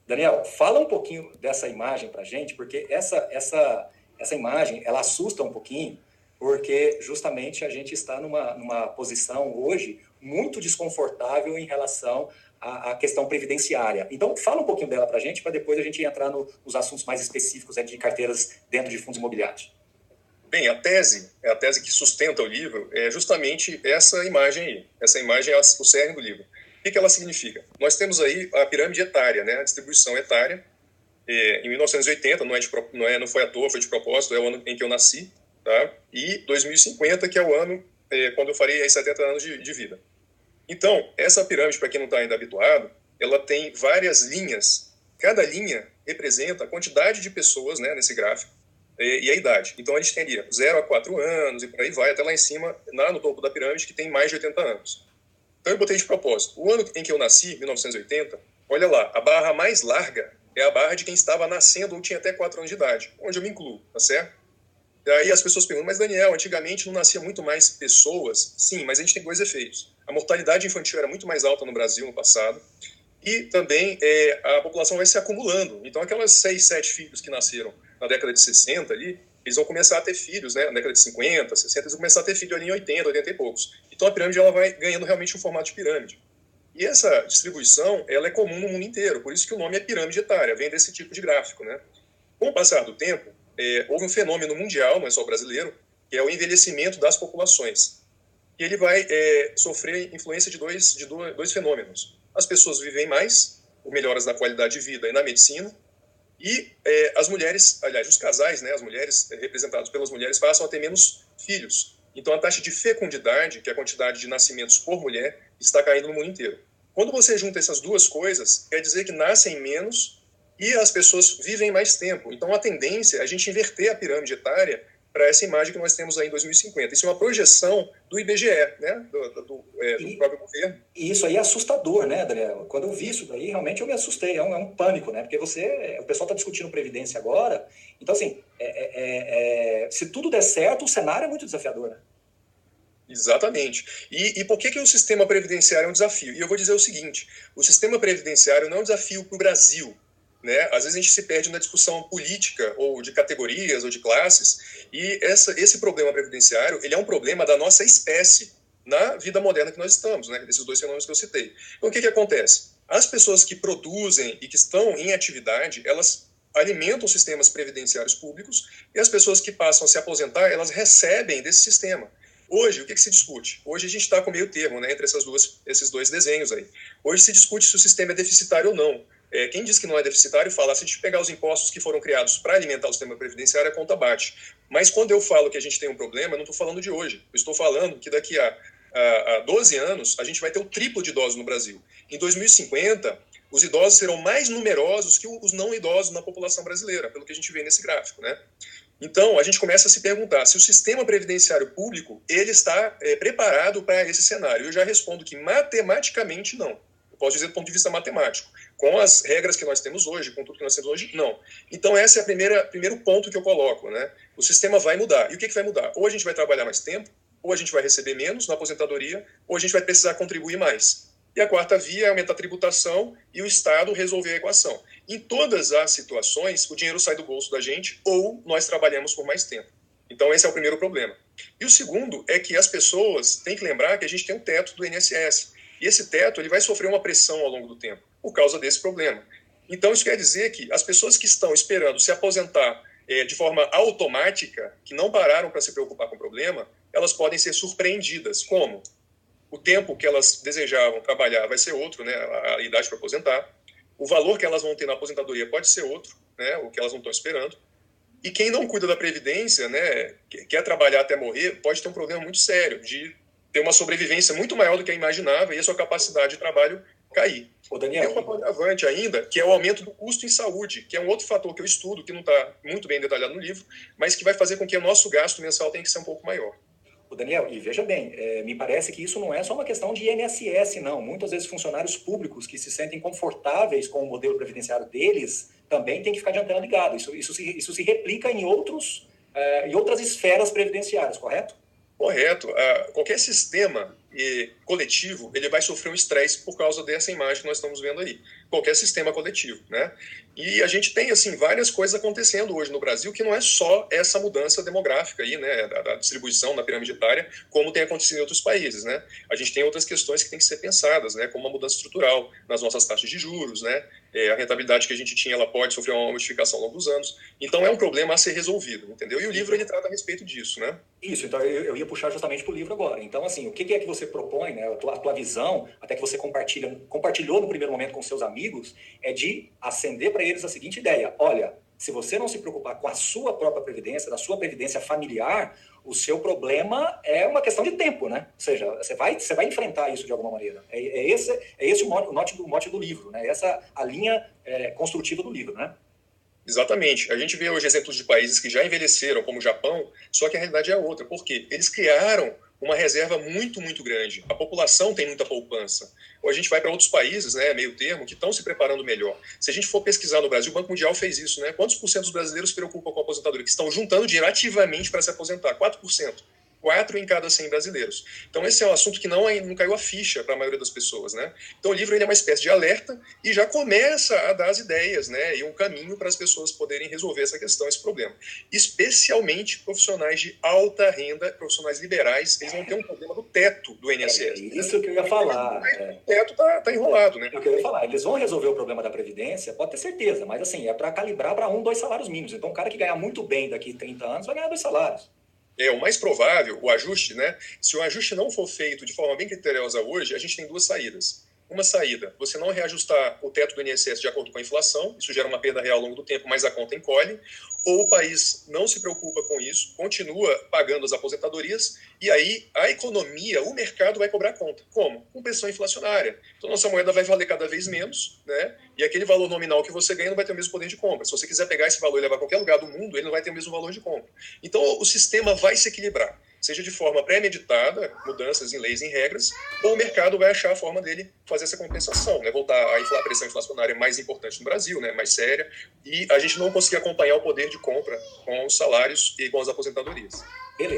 Daniel, fala um pouquinho dessa imagem para a gente, porque essa imagem, ela assusta um pouquinho, porque justamente a gente está numa posição hoje muito desconfortável em relação à questão previdenciária. Então, fala um pouquinho dela para a gente depois a gente entrar nos assuntos mais específicos de carteiras dentro de fundos imobiliários. Bem, a tese que sustenta o livro é justamente essa imagem aí. Essa imagem é o cerne do livro. O que ela significa? Nós temos aí a pirâmide etária, né? A distribuição etária. Em 1980, não foi à toa, foi de propósito, é o ano em que eu nasci, tá? E 2050, que é o ano quando eu farei aí 70 anos de vida. Então, essa pirâmide, para quem não está ainda habituado, ela tem várias linhas. Cada linha representa a quantidade de pessoas, né, nesse gráfico, e a idade. Então, a gente teria 0 a 4 anos, e por aí vai, até lá em cima, lá no topo da pirâmide, que tem mais de 80 anos. Então, eu botei de propósito. O ano em que eu nasci, 1980, olha lá, a barra mais larga é a barra de quem estava nascendo ou tinha até 4 anos de idade, onde eu me incluo, tá certo? E aí as pessoas perguntam, mas Daniel, antigamente não nascia muito mais pessoas? Sim, mas a gente tem dois efeitos. A mortalidade infantil era muito mais alta no Brasil no passado, e também a população vai se acumulando. Então, aquelas 6, 7 filhos que nasceram na década de 60 ali, eles vão começar a ter filhos, né? Na década de 50, 60, eles vão começar a ter filho ali em 80, 80 e poucos. Então, a pirâmide ela vai ganhando realmente um formato de pirâmide. E essa distribuição, ela é comum no mundo inteiro, por isso que o nome é pirâmide etária, vem desse tipo de gráfico, né? Com o passar do tempo, houve um fenômeno mundial, não é só brasileiro, que é o envelhecimento das populações. E ele vai sofrer influência de dois fenômenos. As pessoas vivem mais, por melhoras na qualidade de vida e na medicina, e as mulheres, aliás, os casais, né, as mulheres representadas pelas mulheres, passam a ter menos filhos. Então, a taxa de fecundidade, que é a quantidade de nascimentos por mulher, está caindo no mundo inteiro. Quando você junta essas duas coisas, quer dizer que nascem menos e as pessoas vivem mais tempo. Então, a tendência é a gente inverter a pirâmide etária para essa imagem que nós temos aí em 2050. Isso é uma projeção do IBGE, né? do próprio governo. E isso aí é assustador, né, Daniel? Quando eu vi isso daí, realmente eu me assustei. É um pânico, né? Porque o pessoal está discutindo previdência agora. Então, assim, se tudo der certo, o cenário é muito desafiador, né? Exatamente. E por que o sistema previdenciário é um desafio? E eu vou dizer o seguinte, o sistema previdenciário não é um desafio para o Brasil, né? Às vezes a gente se perde na discussão política ou de categorias ou de classes, e esse problema previdenciário ele é um problema da nossa espécie na vida moderna que nós estamos, né? Desses dois fenômenos que eu citei. Então o que acontece? As pessoas que produzem e que estão em atividade, elas alimentam sistemas previdenciários públicos, e as pessoas que passam a se aposentar, elas recebem desse sistema. Hoje, o que se discute? Hoje a gente está com meio termo, né, entre esses dois desenhos aí. Hoje se discute se o sistema é deficitário ou não. Quem diz que não é deficitário fala, se a gente pegar os impostos que foram criados para alimentar o sistema previdenciário, a conta bate. Mas quando eu falo que a gente tem um problema, eu não estou falando de hoje. Eu estou falando que daqui a 12 anos a gente vai ter o triplo de idosos no Brasil. Em 2050, os idosos serão mais numerosos que os não idosos na população brasileira, pelo que a gente vê nesse gráfico, né? Então, a gente começa a se perguntar se o sistema previdenciário público ele está preparado para esse cenário. Eu já respondo que matematicamente não. Eu posso dizer do ponto de vista matemático. Com as regras que nós temos hoje, com tudo que nós temos hoje, não. Então, esse é o primeiro ponto que eu coloco, né? O sistema vai mudar. E o que vai mudar? Ou a gente vai trabalhar mais tempo, ou a gente vai receber menos na aposentadoria, ou a gente vai precisar contribuir mais. E a quarta via é aumentar a tributação e o Estado resolver a equação. Em todas as situações, o dinheiro sai do bolso da gente ou nós trabalhamos por mais tempo. Então, esse é o primeiro problema. E o segundo é que as pessoas têm que lembrar que a gente tem um teto do INSS. E esse teto ele vai sofrer uma pressão ao longo do tempo por causa desse problema. Então, isso quer dizer que as pessoas que estão esperando se aposentar de forma automática, que não pararam para se preocupar com o problema, elas podem ser surpreendidas. Como? O tempo que elas desejavam trabalhar vai ser outro, né, a idade para aposentar. O valor que elas vão ter na aposentadoria pode ser outro, né, o que elas não estão esperando. E quem não cuida da previdência, né, quer trabalhar até morrer, pode ter um problema muito sério de ter uma sobrevivência muito maior do que a imaginava e a sua capacidade de trabalho cair. Daniel, tem um agravante ainda, que é o aumento do custo em saúde, que é um outro fator que eu estudo, que não está muito bem detalhado no livro, mas que vai fazer com que o nosso gasto mensal tenha que ser um pouco maior. Daniel, e veja bem, me parece que isso não é só uma questão de INSS, não. Muitas vezes funcionários públicos que se sentem confortáveis com o modelo previdenciário deles também têm que ficar de antena ligada. Isso se replica em outras esferas previdenciárias, correto? Correto. Qualquer sistema coletivo ele vai sofrer um estresse por causa dessa imagem que nós estamos vendo aí. qualquer sistema coletivo, né? E a gente tem, assim, várias coisas acontecendo hoje no Brasil que não é só essa mudança demográfica aí, né, da distribuição na pirâmide etária, como tem acontecido em outros países, né? A gente tem outras questões que têm que ser pensadas, né, como uma mudança estrutural nas nossas taxas de juros, né? A rentabilidade que a gente tinha, ela pode sofrer uma modificação ao longo dos anos. Então é um problema a ser resolvido, entendeu? E o livro, ele trata a respeito disso, né? Isso, então eu ia puxar justamente para o livro agora. Então, assim, o que é que você propõe, né, a tua visão, até que você compartilhou no primeiro momento com seus amigos, é de acender para eles a seguinte ideia: olha, se você não se preocupar com a sua própria previdência, da sua previdência familiar, o seu problema é uma questão de tempo, né? Ou seja, você vai enfrentar isso de alguma maneira. É esse o mote do livro, né? Essa a linha construtiva do livro, né? Exatamente. A gente vê hoje exemplos de países que já envelheceram, como o Japão, só que a realidade é outra. Por quê? Eles criaram uma reserva muito, muito grande. A população tem muita poupança. Ou a gente vai para outros países, né, meio termo, que estão se preparando melhor. Se a gente for pesquisar no Brasil, o Banco Mundial fez isso, né? Quantos por cento dos brasileiros se preocupam com a aposentadoria? Que estão juntando dinheiro ativamente para se aposentar? 4%. 4 em cada 100 brasileiros. Então esse é um assunto que não caiu a ficha para a maioria das pessoas, né? Então o livro, ele é uma espécie de alerta e já começa a dar as ideias, né, e um caminho para as pessoas poderem resolver essa questão, esse problema. Especialmente profissionais de alta renda, profissionais liberais, eles vão ter um problema do teto do INSS. É isso que eu ia falar. O teto tá enrolado, né? É o que eu ia falar. Eles vão resolver o problema da Previdência, pode ter certeza, mas assim, é para calibrar para 2 salários mínimos. Então, o cara que ganhar muito bem daqui a 30 anos vai ganhar 2 salários. O mais provável, o ajuste, né? Se o ajuste não for feito de forma bem criteriosa hoje, a gente tem 2 saídas. Uma saída, você não reajustar o teto do INSS de acordo com a inflação, isso gera uma perda real ao longo do tempo, mas a conta encolhe, ou o país não se preocupa com isso, continua pagando as aposentadorias, e aí a economia, o mercado vai cobrar conta. Como? Com pressão inflacionária. Então, nossa moeda vai valer cada vez menos, né? E aquele valor nominal que você ganha não vai ter o mesmo poder de compra. Se você quiser pegar esse valor e levar a qualquer lugar do mundo, ele não vai ter o mesmo valor de compra. Então, o sistema vai se equilibrar, seja de forma pré-meditada, mudanças em leis e em regras, ou o mercado vai achar a forma dele fazer essa compensação, né? Voltar a pressão inflacionária mais importante no Brasil, né? Mais séria, e a gente não conseguir acompanhar o poder de compra com os salários e com as aposentadorias. Beleza.